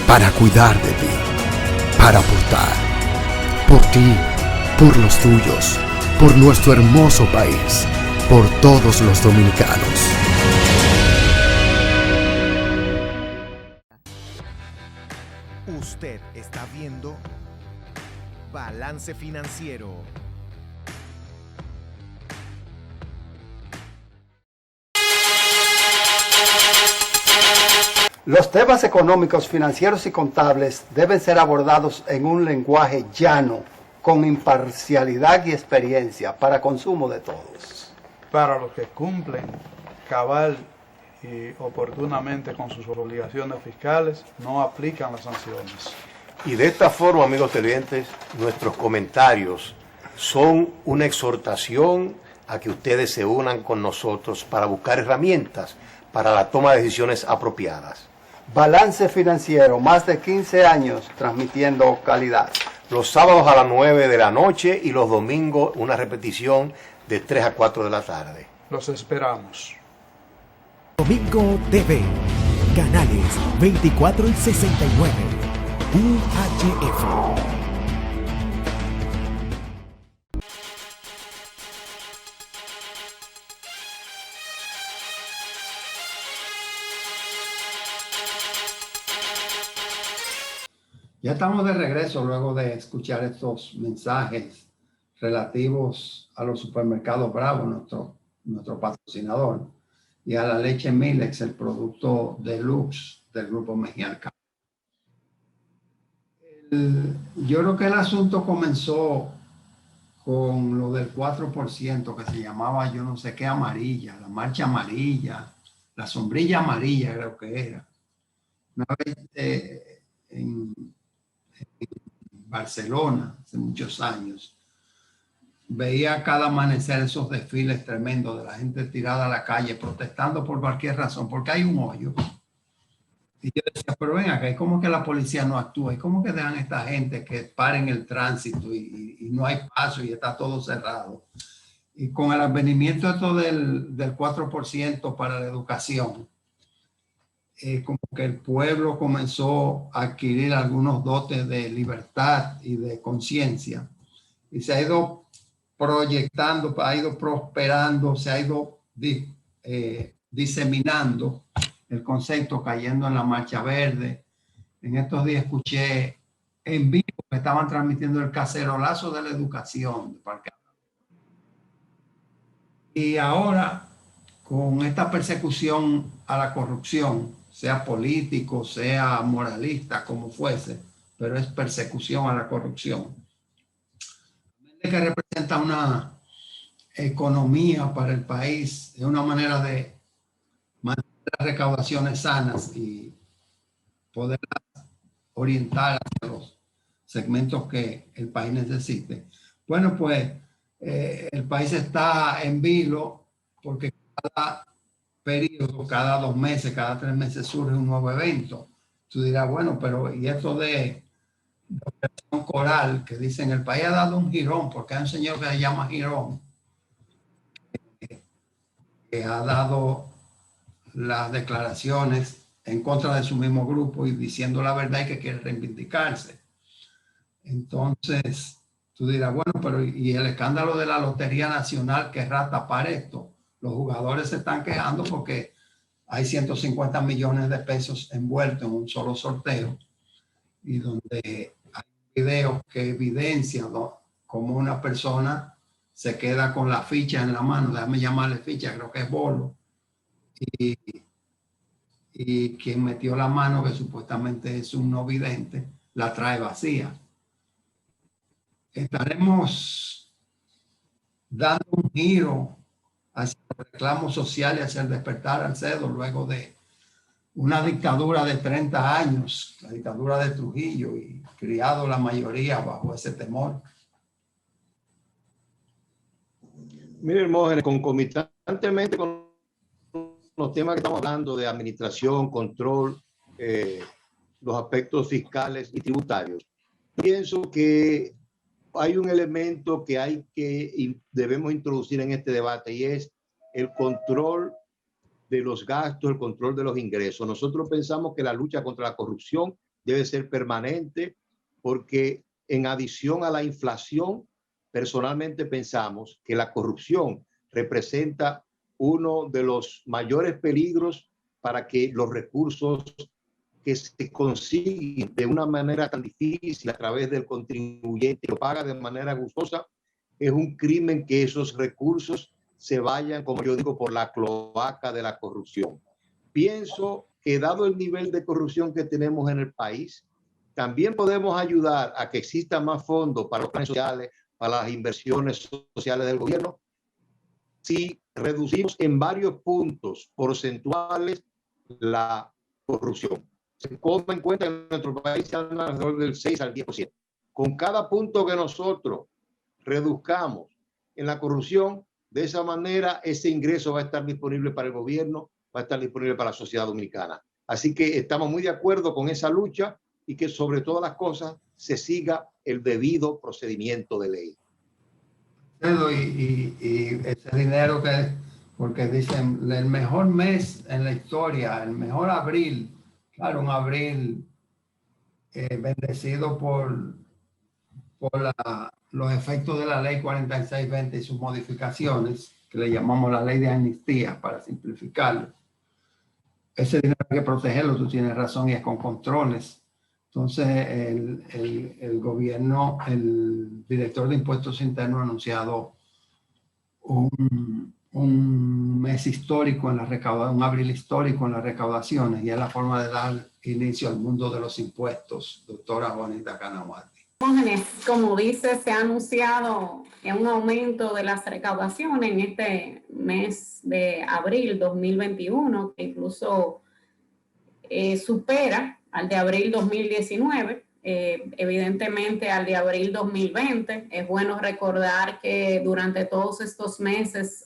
para cuidar de ti, para aportar, por ti, por los tuyos, por nuestro hermoso país, por todos los dominicanos. Usted está viendo Balance Financiero. Los temas económicos, financieros y contables deben ser abordados en un lenguaje llano, con imparcialidad y experiencia, para consumo de todos. Para los que cumplen cabal y oportunamente con sus obligaciones fiscales, no aplican las sanciones. Y de esta forma, amigos televidentes, nuestros comentarios son una exhortación a que ustedes se unan con nosotros para buscar herramientas para la toma de decisiones apropiadas. Balance Financiero, más de 15 años transmitiendo calidad. Los sábados a las 9 de la noche y los domingos una repetición de 3 a 4 de la tarde. Los esperamos. Domingo TV, canales 24 y 69, UHF. Ya estamos de regreso luego de escuchar estos mensajes relativos a los supermercados Bravo, nuestro patrocinador, y a la leche Milex, el producto deluxe del Grupo Mejía. Yo creo que el asunto comenzó con lo del 4% que se llamaba yo no sé qué amarilla, la marcha amarilla, la sombrilla amarilla creo que era. Una vez en Barcelona, hace muchos años, veía cada amanecer esos desfiles tremendos de la gente tirada a la calle protestando por cualquier razón, porque hay un hoyo. Y yo decía, pero ven acá, ¿cómo que la policía no actúa? ¿Y cómo que dejan a esta gente que paren el tránsito y no hay paso y está todo cerrado? Y con el advenimiento esto del 4% para la educación, como que el pueblo comenzó a adquirir algunos dotes de libertad y de conciencia. Y se ha ido proyectando, ha ido prosperando, se ha ido diseminando el concepto, cayendo en la Marcha Verde. En estos días escuché en vivo que estaban transmitiendo el cacerolazo de la educación. Y ahora, con esta persecución a la corrupción, sea político, sea moralista, como fuese, pero es persecución a la corrupción, que representa una economía para el país, es una manera de mantener las recaudaciones sanas y poder orientar hacia los segmentos que el país necesite. Bueno, pues el país está en vilo porque cada periodo, cada 2 meses, cada 3 meses surge un nuevo evento. Tú dirás, bueno, pero ¿y esto de Operación Coral, que dicen el país ha dado un jirón, porque hay un señor que se llama Girón, que ha dado las declaraciones en contra de su mismo grupo y diciendo la verdad y que quiere reivindicarse? Entonces, tú dirás, bueno, pero ¿y el escándalo de la Lotería Nacional querrá tapar esto? Los jugadores se están quejando porque hay 150 millones de pesos envueltos en un solo sorteo, y donde hay videos que evidencian cómo una persona se queda con la ficha en la mano, déjame llamarle ficha, creo que es bolo, y y quien metió la mano, que supuestamente es un no vidente, la trae vacía. Estaremos dando un giro hacia el reclamo social y hacia el despertar al CEDO luego de una dictadura de 30 años, la dictadura de Trujillo, y criado la mayoría bajo ese temor. Mire, Hermógenes, concomitantemente con los temas que estamos hablando de administración, control, los aspectos fiscales y tributarios, pienso que hay un elemento que debemos introducir en este debate, y es el control de los gastos, el control de los ingresos. Nosotros pensamos que la lucha contra la corrupción debe ser permanente, porque en adición a la inflación, personalmente pensamos que la corrupción representa uno de los mayores peligros para que los recursos que se consiguen de una manera tan difícil a través del contribuyente, lo paga de manera gustosa, es un crimen que esos recursos se vayan, como yo digo, por la cloaca de la corrupción. Pienso que dado el nivel de corrupción que tenemos en el país, también podemos ayudar a que exista más fondos para los planes sociales, para las inversiones sociales del gobierno, si reducimos en varios puntos porcentuales la corrupción. Se toma en cuenta en nuestro país alrededor del 6 al 10%. Con cada punto que nosotros reduzcamos en la corrupción, de esa manera ese ingreso va a estar disponible para el gobierno, va a estar disponible para la sociedad dominicana. Así que estamos muy de acuerdo con esa lucha, y que sobre todas las cosas se siga el debido procedimiento de ley. Y ese dinero que, porque dicen el mejor mes en la historia, el mejor abril, claro, un abril bendecido por los efectos de la ley 4620 y sus modificaciones, que le llamamos la ley de amnistía para simplificarlo. Ese dinero hay que protegerlo, tú tienes razón, y es con controles. Entonces, el gobierno, el director de Impuestos Internos ha anunciado un mes histórico en la recaudación, un abril histórico en las recaudaciones, y es la forma de dar inicio al mundo de los impuestos, doctora Juanita Canavati. Como dice, se ha anunciado un aumento de las recaudaciones en este mes de abril 2021, que incluso supera al de abril 2019, evidentemente al de abril 2020. Es bueno recordar que durante todos estos meses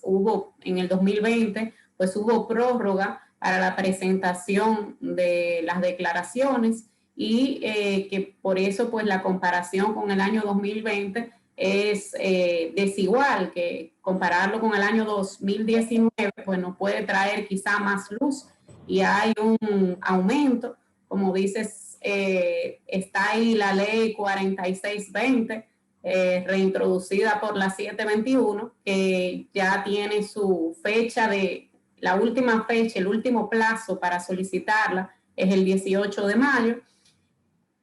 en el 2020, pues hubo prórroga para la presentación de las declaraciones, y que por eso pues la comparación con el año 2020 es desigual, que compararlo con el año 2019 pues nos puede traer quizá más luz, y hay un aumento. Como dices, está ahí la ley 4620, reintroducida por la 721, que ya tiene su fecha la última fecha, el último plazo para solicitarla es el 18 de mayo.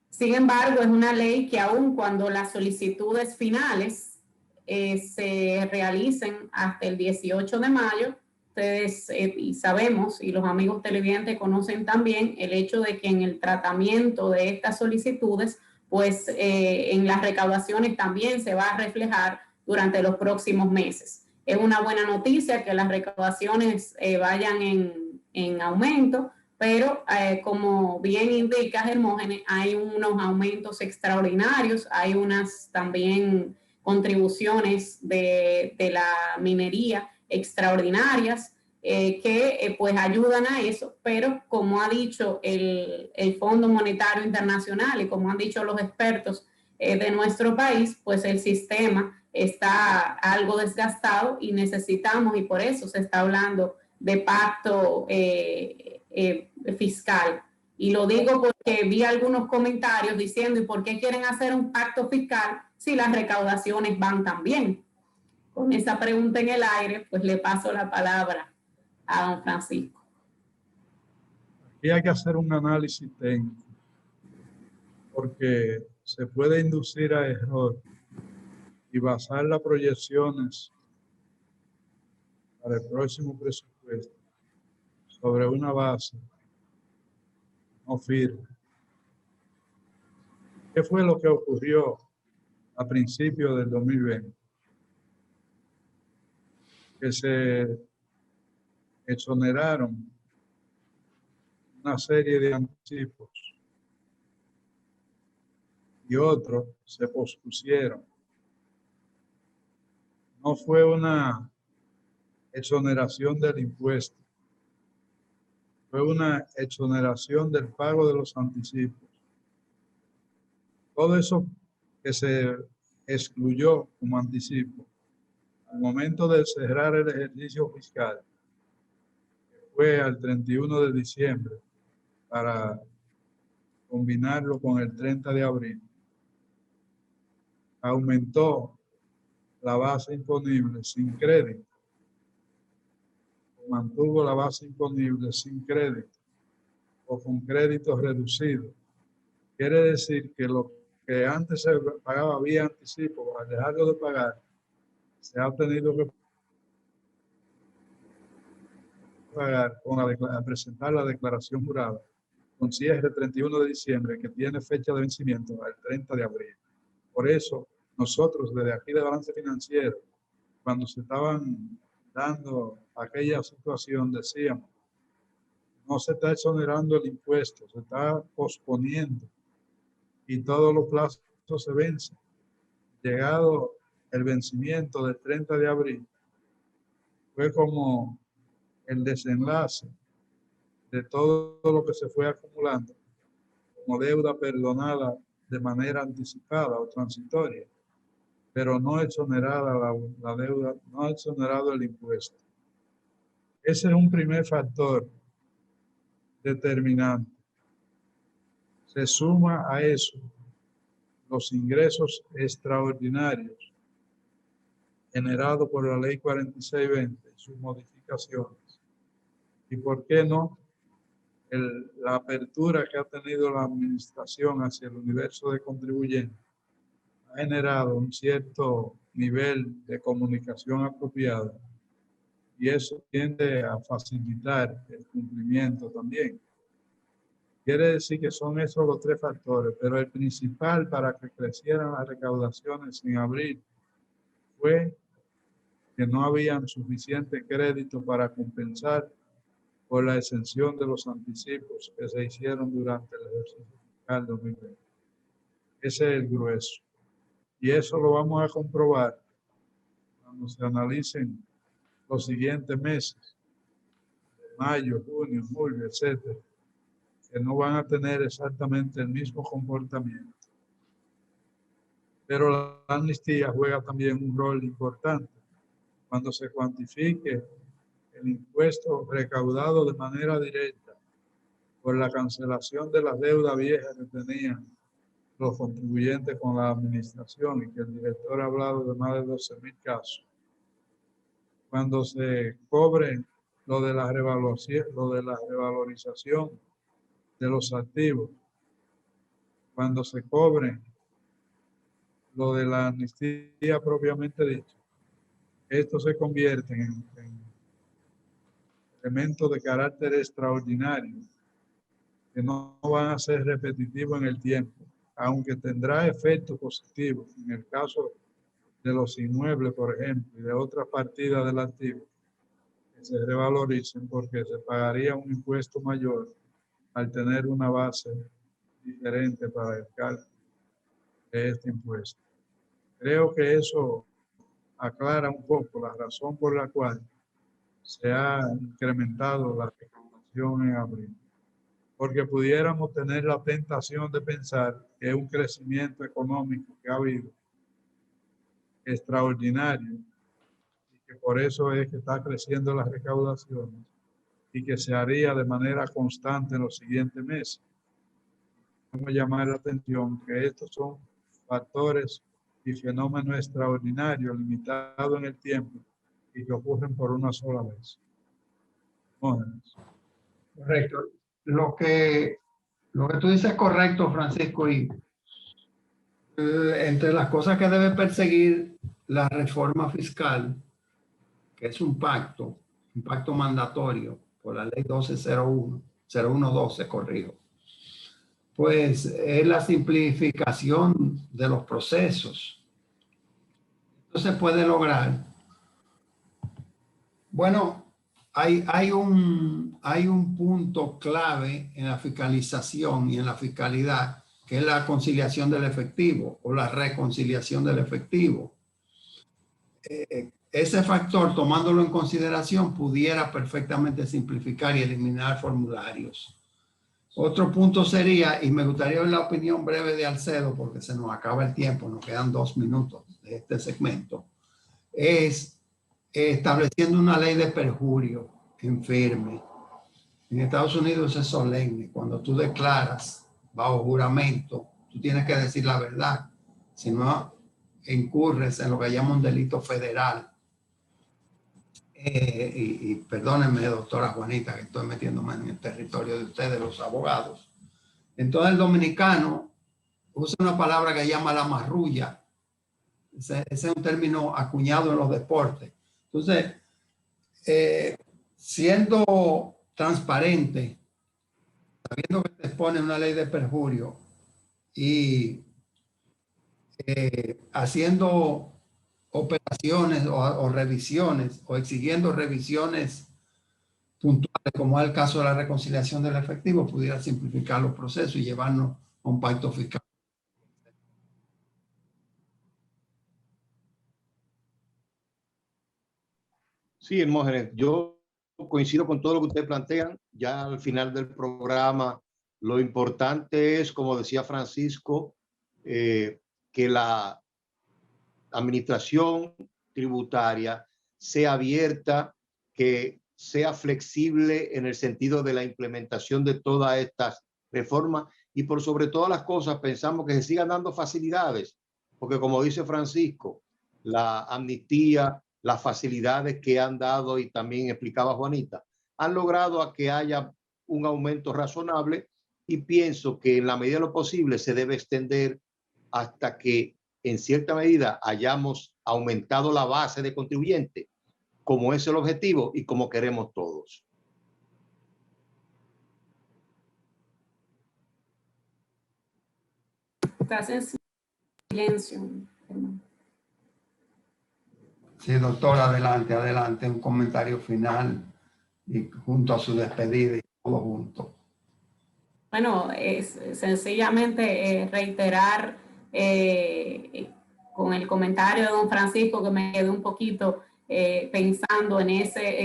Sin embargo, es una ley que aun cuando las solicitudes finales se realicen hasta el 18 de mayo, ustedes y sabemos, y los amigos televidentes conocen también el hecho de que en el tratamiento de estas solicitudes, pues en las recaudaciones también se va a reflejar durante los próximos meses. Es una buena noticia que las recaudaciones vayan en aumento, pero como bien indica Hermógenes, hay unos aumentos extraordinarios, hay unas también contribuciones de la minería extraordinarias que pues ayudan a eso, pero como ha dicho el Fondo Monetario Internacional y como han dicho los expertos de nuestro país, pues el sistema está algo desgastado y necesitamos, y por eso se está hablando de pacto fiscal. Y lo digo porque vi algunos comentarios diciendo, ¿y por qué quieren hacer un pacto fiscal si las recaudaciones van tan bien? Con esa pregunta en el aire, pues le paso la palabra a don Francisco. Aquí hay que hacer un análisis técnico, porque se puede inducir a error y basar las proyecciones para el próximo presupuesto sobre una base no firme. ¿Qué fue lo que ocurrió a principios del 2020? Que se exoneraron una serie de anticipos y otros se pospusieron. No fue una exoneración del impuesto, fue una exoneración del pago de los anticipos. Todo eso que se excluyó como anticipo al momento de cerrar el ejercicio fiscal, que fue al 31 de diciembre, para combinarlo con el 30 de abril, aumentó la base imponible sin crédito, mantuvo la base imponible sin crédito o con créditos reducidos. Quiere decir que lo que antes se pagaba vía anticipo, al dejarlo de pagar, se ha tenido que pagar al presentar la declaración jurada con cierre 31 de diciembre, que tiene fecha de vencimiento al 30 de abril. Por eso, nosotros desde aquí de Balance Financiero, cuando se estaban dando aquella situación, decíamos, no se está exonerando el impuesto, se está posponiendo y todos los plazos se vencen. Llegado el vencimiento del 30 de abril, fue como el desenlace de todo lo que se fue acumulando como deuda perdonada de manera anticipada o transitoria, pero no exonerada la deuda, no exonerado el impuesto. Ese es un primer factor determinante. Se suma a eso los ingresos extraordinarios generados por la Ley 4620 y sus modificaciones. ¿Y por qué no? La apertura que ha tenido la administración hacia el universo de contribuyentes ha generado un cierto nivel de comunicación apropiada y eso tiende a facilitar el cumplimiento también. Quiere decir que son esos los tres factores, pero el principal para que crecieran las recaudaciones en abril fue que no habían suficiente crédito para compensar por la exención de los anticipos que se hicieron durante el ejercicio fiscal 2020. Ese es el grueso. Y eso lo vamos a comprobar cuando se analicen los siguientes meses, mayo, junio, julio, etcétera, que no van a tener exactamente el mismo comportamiento. Pero la amnistía juega también un rol importante cuando se cuantifique el impuesto recaudado de manera directa por la cancelación de las deudas viejas que tenían los contribuyentes con la administración y que el director ha hablado de más de 12,000 casos. Cuando se cobre lo de la revalorización de los activos, cuando se cobre lo de la amnistía propiamente dicho, esto se convierte en elementos de carácter extraordinario que no van a ser repetitivos en el tiempo, aunque tendrá efectos positivos en el caso de los inmuebles, por ejemplo, y de otras partidas del activo que se revaloricen porque se pagaría un impuesto mayor al tener una base diferente para el cálculo de este impuesto. Creo que eso aclara un poco la razón por la cual se ha incrementado la recaudación en abril, porque pudiéramos tener la tentación de pensar que es un crecimiento económico que ha habido extraordinario y que por eso es que está creciendo las recaudaciones y que se haría de manera constante en los siguientes meses. Vamos a llamar la atención que estos son factores y fenómenos extraordinarios limitados en el tiempo y que ocurren por una sola vez. Correcto. Lo que tú dices es correcto, Francisco, y entre las cosas que debe perseguir la reforma fiscal, que es un pacto mandatorio por la ley 1201, 0112, corrijo, pues es la simplificación de los procesos. Esto se puede lograr. Bueno, hay un punto clave en la fiscalización y en la fiscalidad, que es la conciliación del efectivo o la reconciliación del efectivo. Ese factor, tomándolo en consideración, pudiera perfectamente simplificar y eliminar formularios. Otro punto sería, y me gustaría ver la opinión breve de Alcedo, porque se nos acaba el tiempo, nos quedan 2 minutos de este segmento, es estableciendo una ley de perjurio en firme. En Estados Unidos es solemne. Cuando tú declaras bajo juramento, tú tienes que decir la verdad. Si no, incurres en lo que llaman un delito federal. Y perdónenme, doctora Juanita, que estoy metiéndome en el territorio de ustedes, los abogados. Entonces el dominicano usa una palabra que llama la marrulla. Ese es un término acuñado en los deportes. Entonces, siendo transparente, sabiendo que te expone una ley de perjurio y haciendo operaciones o revisiones o exigiendo revisiones puntuales, como es el caso de la reconciliación del efectivo, pudiera simplificar los procesos y llevarnos a un pacto fiscal. Sí, Hermógenes, yo coincido con todo lo que ustedes plantean. Ya al final del programa, lo importante es, como decía Francisco, que la administración tributaria sea abierta, que sea flexible en el sentido de la implementación de todas estas reformas y por sobre todas las cosas pensamos que se sigan dando facilidades, porque como dice Francisco, la amnistía, las facilidades que han dado y también explicaba Juanita, han logrado a que haya un aumento razonable y pienso que en la medida de lo posible se debe extender hasta que en cierta medida hayamos aumentado la base de contribuyentes, como es el objetivo y como queremos todos. Estás en silencio, hermano. Sí, doctora, adelante, adelante, un comentario final y junto a su despedida y todo junto. Bueno, es sencillamente reiterar con el comentario de don Francisco que me quedé un poquito pensando en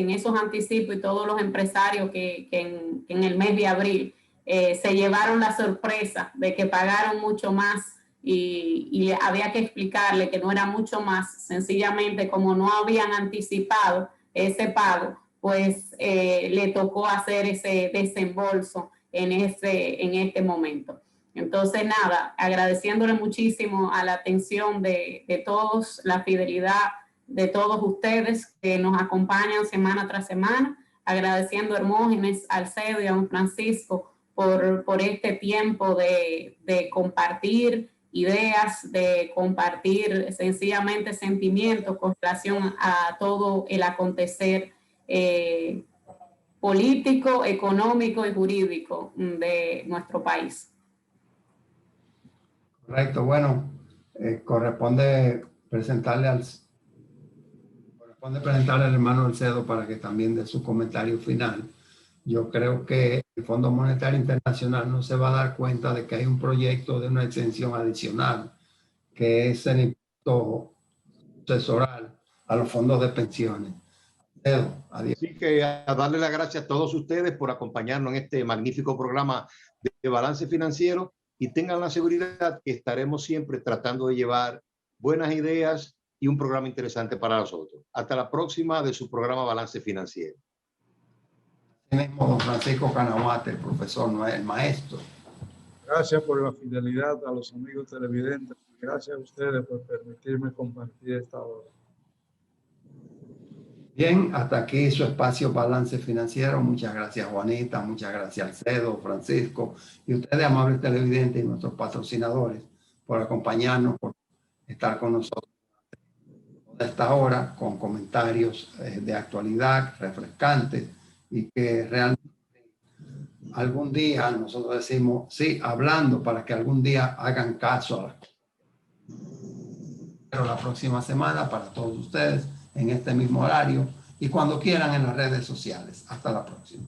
esos anticipos y todos los empresarios que en el mes de abril se llevaron la sorpresa de que pagaron mucho más y había que explicarle que no era mucho más, sencillamente como no habían anticipado ese pago, pues le tocó hacer ese desembolso en este momento. Entonces, nada, agradeciéndole muchísimo a la atención de todos, la fidelidad de todos ustedes que nos acompañan semana tras semana, agradeciendo a Hermógenes, Alcedo y a don Francisco por este tiempo de compartir ideas, de compartir sencillamente sentimientos con relación a todo el acontecer político, económico y jurídico de nuestro país. Correcto, bueno, corresponde presentarle al hermano Alcedo para que también dé su comentario final. Yo creo que el Fondo Monetario Internacional no se va a dar cuenta de que hay un proyecto de una exención adicional, que es el impuesto sucesoral a los fondos de pensiones. Adiós. Así que a darle las gracias a todos ustedes por acompañarnos en este magnífico programa de balance financiero y tengan la seguridad que estaremos siempre tratando de llevar buenas ideas y un programa interesante para nosotros. Hasta la próxima de su programa Balance Financiero. Mismo don Francisco Canahuate, el profesor, no es el maestro. Gracias por la fidelidad a los amigos televidentes. Gracias a ustedes por permitirme compartir esta hora. Bien, hasta aquí su espacio Balance Financiero. Muchas gracias, Juanita. Muchas gracias, Alcedo, Francisco y ustedes, amables televidentes y nuestros patrocinadores, por acompañarnos, por estar con nosotros a esta hora con comentarios de actualidad refrescantes y que realmente algún día nosotros decimos, sí, hablando para que algún día hagan caso. Pero la próxima semana para todos ustedes en este mismo horario y cuando quieran en las redes sociales. Hasta la próxima.